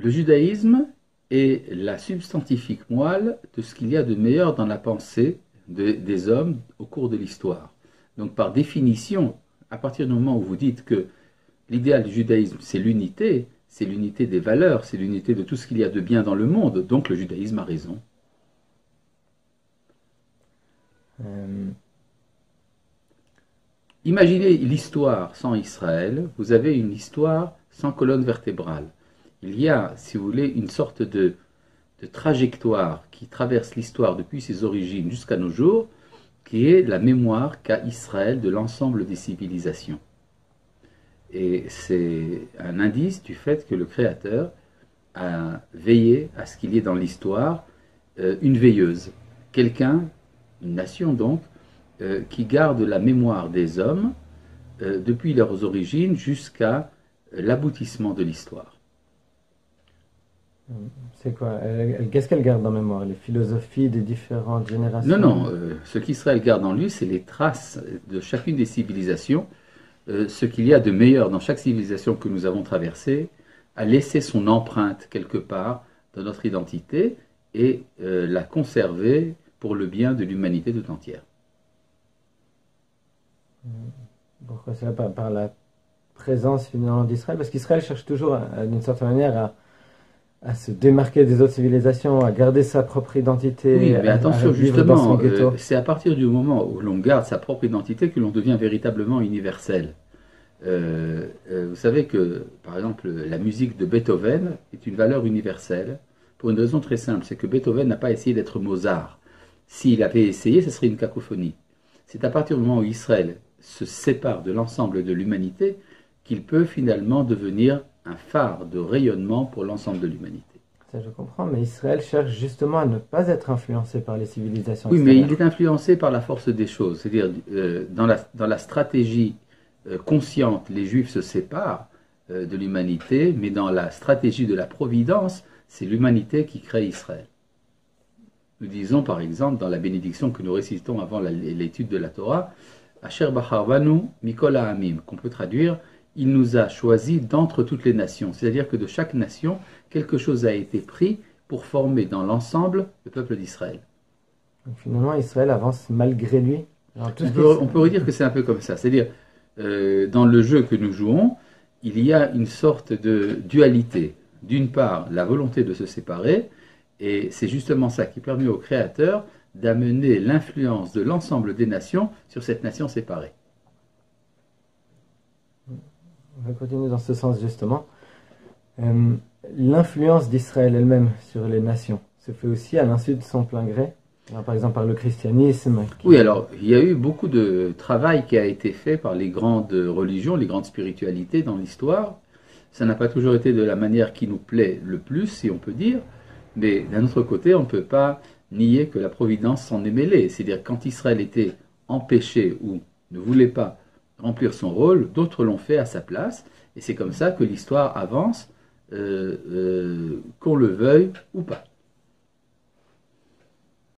Le judaïsme est la substantifique moelle de ce qu'il y a de meilleur dans la pensée des hommes au cours de l'histoire. Donc par définition, à partir du moment où vous dites que l'idéal du judaïsme c'est l'unité des valeurs, c'est l'unité de tout ce qu'il y a de bien dans le monde, donc le judaïsme a raison. Imaginez l'histoire sans Israël, vous avez une histoire sans colonne vertébrale. Il y a, si vous voulez, une sorte de trajectoire qui traverse l'histoire depuis ses origines jusqu'à nos jours, qui est la mémoire qu'a Israël de l'ensemble des civilisations. Et c'est un indice du fait que le Créateur a veillé à ce qu'il y ait dans l'histoire une veilleuse, quelqu'un, une nation donc, qui garde la mémoire des hommes depuis leurs origines jusqu'à l'aboutissement de l'histoire. C'est quoi? Qu'est-ce qu'elle garde en mémoire? Les philosophies des différentes générations? Non, ce qu'Israël garde en lui, c'est les traces de chacune des civilisations, ce qu'il y a de meilleur dans chaque civilisation que nous avons traversée, a laissé son empreinte quelque part dans notre identité et l'a conservée pour le bien de l'humanité tout entière. Pourquoi c'est par la présence finalement d'Israël? Parce qu'Israël cherche toujours, d'une certaine manière, à se démarquer des autres civilisations, à garder sa propre identité. Oui, mais attention, justement, c'est à partir du moment où l'on garde sa propre identité que l'on devient véritablement universel. Vous savez que, par exemple, la musique de Beethoven est une valeur universelle pour une raison très simple, c'est que Beethoven n'a pas essayé d'être Mozart. S'il avait essayé, ce serait une cacophonie. C'est à partir du moment où Israël se sépare de l'ensemble de l'humanité qu'il peut finalement devenir un phare de rayonnement pour l'ensemble de l'humanité. Ça je comprends, mais Israël cherche justement à ne pas être influencé par les civilisations Oui, extérieures. mais il est influencé par la force des choses. C'est-à-dire, dans la stratégie consciente, les Juifs se séparent de l'humanité, mais dans la stratégie de la providence, c'est l'humanité qui crée Israël. Nous disons par exemple dans la bénédiction que nous récitons avant l'étude de la Torah, Asher Bacharvanu Mikol Ha'amim, qu'on peut traduire, il nous a choisis d'entre toutes les nations. C'est-à-dire que de chaque nation, quelque chose a été pris pour former dans l'ensemble le peuple d'Israël. Donc finalement, Israël avance malgré lui. On pourrait dire que c'est un peu comme ça. C'est-à-dire, dans le jeu que nous jouons, il y a une sorte de dualité. D'une part, la volonté de se séparer, et c'est justement ça qui permet au Créateur d'amener l'influence de l'ensemble des nations sur cette nation séparée. On va continuer dans ce sens justement. L'influence d'Israël elle-même sur les nations se fait aussi à l'insu de son plein gré. Alors, par exemple par le christianisme. Oui, alors il y a eu beaucoup de travail qui a été fait par les grandes religions, les grandes spiritualités dans l'histoire. Ça n'a pas toujours été de la manière qui nous plaît le plus, si on peut dire, mais d'un autre côté, on ne peut pas nier que la providence s'en est mêlée. C'est-à-dire quand Israël était empêché ou ne voulait pas remplir son rôle, d'autres l'ont fait à sa place, et c'est comme ça que l'histoire avance, qu'on le veuille ou pas.